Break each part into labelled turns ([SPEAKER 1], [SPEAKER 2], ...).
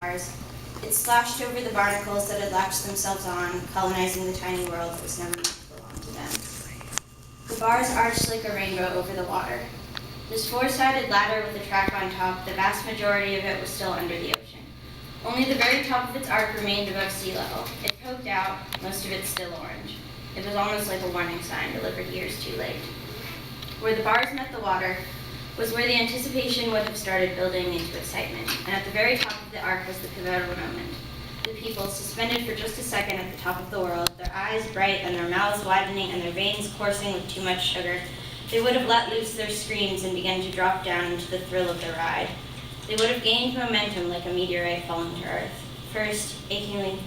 [SPEAKER 1] bars. It splashed over the barnacles that had latched themselves on, colonizing the tiny world that was never meant to belong to them. The bars arched like a rainbow over the water. This four-sided ladder with a track on top, the vast majority of it was still under the ocean. Only the very top of its arc remained above sea level. It poked out, most of it still orange. It was almost like a warning sign delivered years too late. Where the bars met the water was where the anticipation would have started building into excitement, and at the very top of the arc was the pivotal moment. The people, suspended for just a second at the top of the world, their eyes bright and their mouths widening and their veins coursing with too much sugar, they would have let loose their screams and begun to drop down into the thrill of the ride. They would have gained momentum like a meteorite falling to Earth. First, achingly,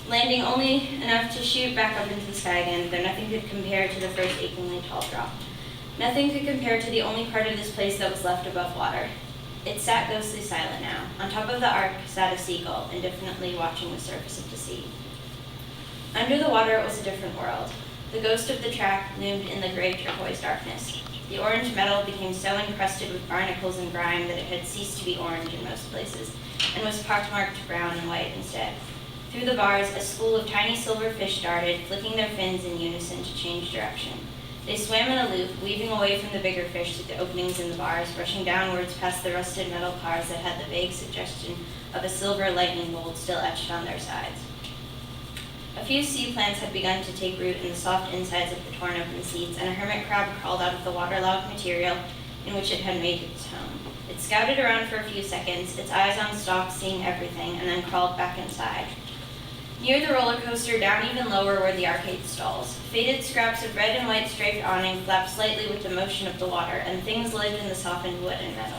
[SPEAKER 1] landing only enough to shoot back up into the sky again, though nothing could compare to the first achingly tall drop. Nothing could compare to the only part of this place that was left above water. It sat ghostly silent now. On top of the ark sat a seagull, indefinitely watching the surface of the sea. Under the water it was a different world. The ghost of the track loomed in the gray turquoise darkness. The orange metal became so encrusted with barnacles and grime that it had ceased to be orange in most places, and was pockmarked brown and white instead. Through the bars, a school of tiny silver fish darted, flicking their fins in unison to change direction. They swam in a loop, weaving away from the bigger fish through the openings in the bars, rushing downwards past the rusted metal cars that had the vague suggestion of a silver lightning bolt still etched on their sides. A few sea plants had begun to take root in the soft insides of the torn open seats, and a hermit crab crawled out of the waterlogged material in which it had made its home. It scouted around for a few seconds, its eyes on stalks seeing everything, and then crawled back inside. Near the roller coaster, down even lower, were the arcade stalls. Faded scraps of red and white striped awning flapped slightly with the motion of the water, and things lived in the softened wood and metal.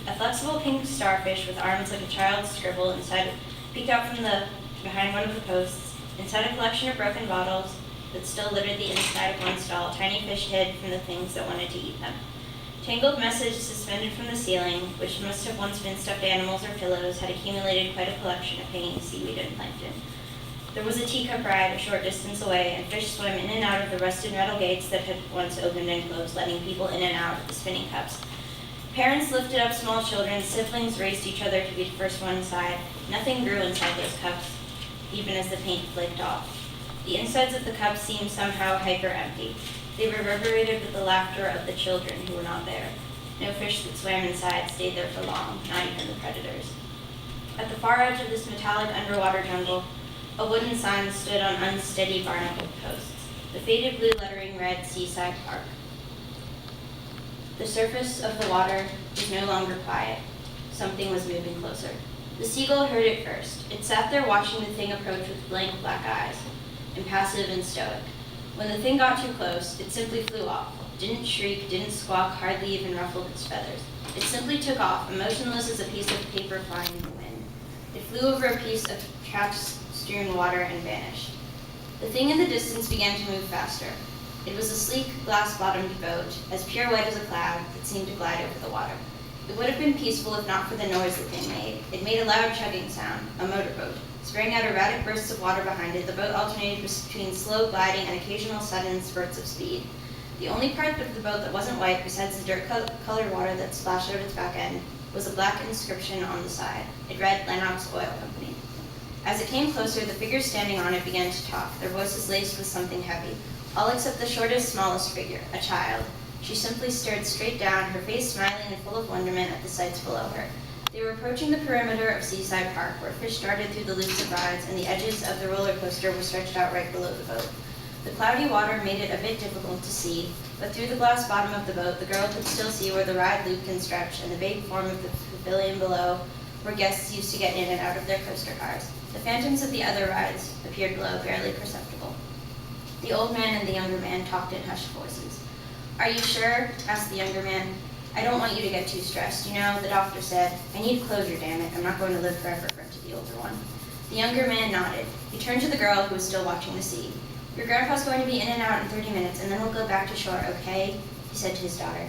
[SPEAKER 1] A flexible pink starfish with arms like a child's scribble inside peeked out from behind one of the posts. Inside a collection of broken bottles that still littered the inside of one stall, tiny fish hid from the things that wanted to eat them. Tangled messages suspended from the ceiling, which must have once been stuffed animals or pillows, had accumulated quite a collection of hanging seaweed and plankton. There was a teacup ride a short distance away, and fish swam in and out of the rusted metal gates that had once opened and closed, letting people in and out of the spinning cups. Parents lifted up small children, siblings raced each other to be the first one inside. Nothing grew inside those cups, even as the paint flaked off. The insides of the cups seemed somehow hyper-empty. They reverberated with the laughter of the children who were not there. No fish that swam inside stayed there for long, not even the predators. At the far edge of this metallic underwater jungle, a wooden sign stood on unsteady barnacled posts. The faded blue lettering read Seaside Park. The surface of the water was no longer quiet. Something was moving closer. The seagull heard it first. It sat there watching the thing approach with blank black eyes, impassive and stoic. When the thing got too close, it simply flew off. Didn't shriek, didn't squawk, hardly even ruffled its feathers. It simply took off, motionless as a piece of paper flying in the wind. It flew over a piece of trash-strewn water and vanished. The thing in the distance began to move faster. It was a sleek, glass-bottomed boat, as pure white as a cloud, that seemed to glide over the water. It would have been peaceful if not for the noise the thing made. It made a loud chugging sound, a motorboat. Spraying out erratic bursts of water behind it, the boat alternated between slow gliding and occasional sudden spurts of speed. The only part of the boat that wasn't white, besides the dirt-colored water that splashed out its back end, was a black inscription on the side. It read Lennox Oil Company. As it came closer, the figures standing on it began to talk, their voices laced with something heavy, all except the shortest, smallest figure, a child. She simply stared straight down, her face smiling and full of wonderment at the sights below her. They were approaching the perimeter of Seaside Park, where fish darted through the loops of rides, and the edges of the roller coaster were stretched out right below the boat. The cloudy water made it a bit difficult to see, but through the glass bottom of the boat, the girl could still see where the ride looped and stretched, and the vague form of the pavilion below, where guests used to get in and out of their coaster cars. The phantoms of the other rides appeared below, barely perceptible. The old man and the younger man talked in hushed voices. "Are you sure?" asked the younger man. "I don't want you to get too stressed. You know, the doctor said, I need closure, damn it. I'm not going to live forever," grunted the older one. The younger man nodded. He turned to the girl who was still watching the sea. "Your grandpa's going to be in and out in 30 minutes, and then we'll go back to shore, okay?" he said to his daughter.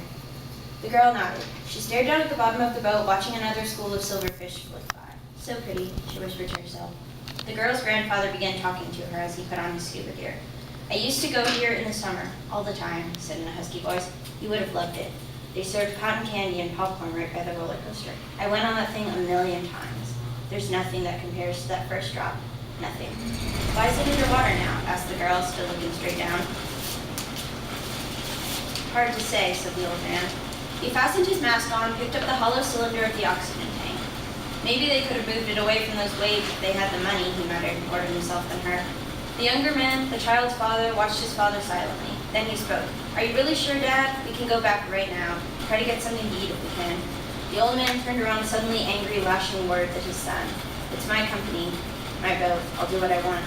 [SPEAKER 1] The girl nodded. She stared down at the bottom of the boat, watching another school of silverfish flit by. "So pretty," she whispered to herself. The girl's grandfather began talking to her as he put on his scuba gear. "I used to go here in the summer, all the time," he said in a husky voice. "You would have loved it. They served cotton candy and popcorn right by the roller coaster. I went on that thing 1,000,000 times. There's nothing that compares to that first drop. Nothing. Why is it underwater now? Asked the girl, still looking straight down. Hard to say, said the old man. He fastened his mask on, picked up the hollow cylinder of the oxygen tank. Maybe they could have moved it away from those waves if they had the money, he muttered, more to himself than her. The younger man, the child's father, watched his father silently. Then he spoke. Are you really sure, Dad? We can go back right now. Try to get something to eat if we can. The old man turned around, suddenly angry, lashing words at his son. It's my company, my boat. I'll do what I want.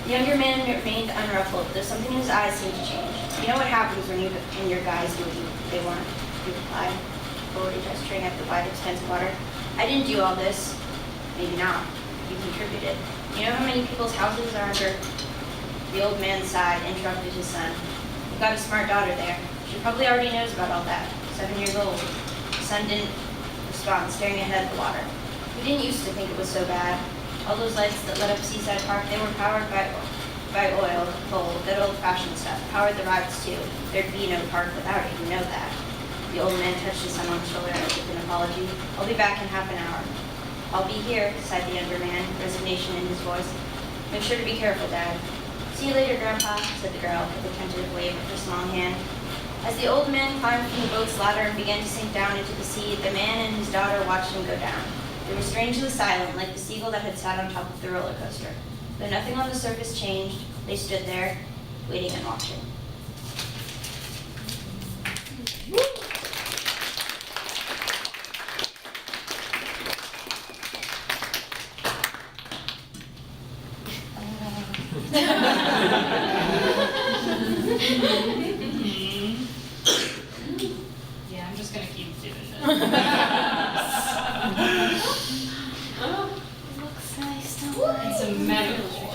[SPEAKER 1] The younger man remained unruffled, though something in his eyes seemed to change. You know what happens when your guys do what they want, he replied, forwardly gesturing at the wide expanse of water. I didn't do all this. Maybe not. You contributed. You know how many people's houses are under... The old man sighed, interrupted his son. You've got a smart daughter there. She probably already knows about all that. 7 years old. The son didn't respond, staring ahead at the water. We didn't used to think it was so bad. All those lights that lit up Seaside Park, they were powered by oil, coal, good old-fashioned stuff. Powered the rides, too. There'd be no park without it, you know that. The old man touched his son on the shoulder as if in apology. I'll be back in half an hour. I'll be here, sighed the younger man, resignation in his voice. Make sure to be careful, Dad. See you later, Grandpa, said the girl, with a tentative wave of her small hand. As the old man climbed from the boat's ladder and began to sink down into the sea, the man and his daughter watched him go down. They were strangely silent, like the seagull that had sat on top of the roller coaster. Though nothing on the surface changed, they stood there, waiting and watching.
[SPEAKER 2] Yeah, I'm just gonna keep doing this.
[SPEAKER 1] Oh, it looks nice, don't it?
[SPEAKER 2] It's a metaphor.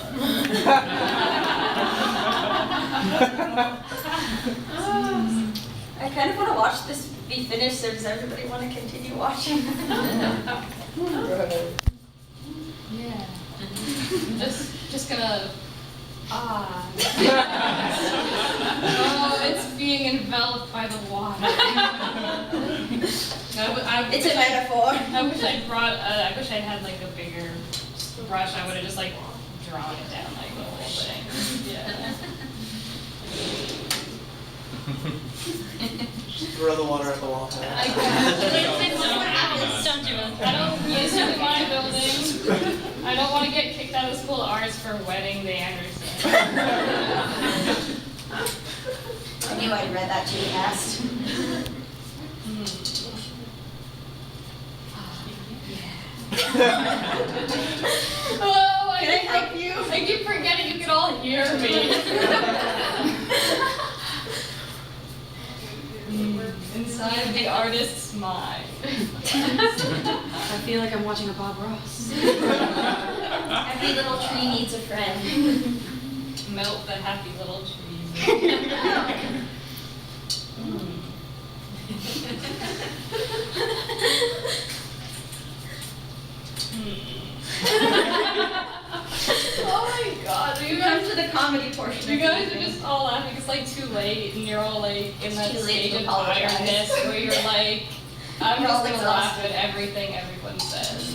[SPEAKER 1] I kind of want to watch this be finished, so does everybody want to continue watching?
[SPEAKER 2] Yeah. I'm just gonna oh, it's being enveloped by the water.
[SPEAKER 1] It's a metaphor.
[SPEAKER 2] I wish I wish I'd had like a bigger brush. I would have just like drawn it down like the whole thing. Yeah.
[SPEAKER 3] Just throw the water at the wall.
[SPEAKER 2] Don't do it. I don't use it in my building. I don't want to get kicked out of school arts for wetting the Anderson.
[SPEAKER 1] I knew I'd read that too fast.
[SPEAKER 2] Oh,
[SPEAKER 1] Can I help you?
[SPEAKER 2] I keep forgetting you can all hear me. Inside the artist's mind.
[SPEAKER 4] I feel like I'm watching a Bob Ross.
[SPEAKER 1] Every little tree needs a friend.
[SPEAKER 2] Melt the happy little trees. Oh my god,
[SPEAKER 1] You come to the comedy portion.
[SPEAKER 2] you guys are just all laughing. It's like too late, and you're all like in that
[SPEAKER 1] too late
[SPEAKER 2] state
[SPEAKER 1] to
[SPEAKER 2] of
[SPEAKER 1] apologize.
[SPEAKER 2] tiredness where you're like, I'm
[SPEAKER 1] We're
[SPEAKER 2] just
[SPEAKER 1] all
[SPEAKER 2] gonna laugh
[SPEAKER 1] exhausted.
[SPEAKER 2] at everything everyone says.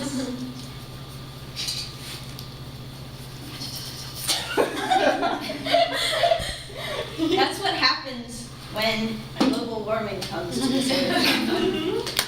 [SPEAKER 1] That's what happens when global warming comes to this earth.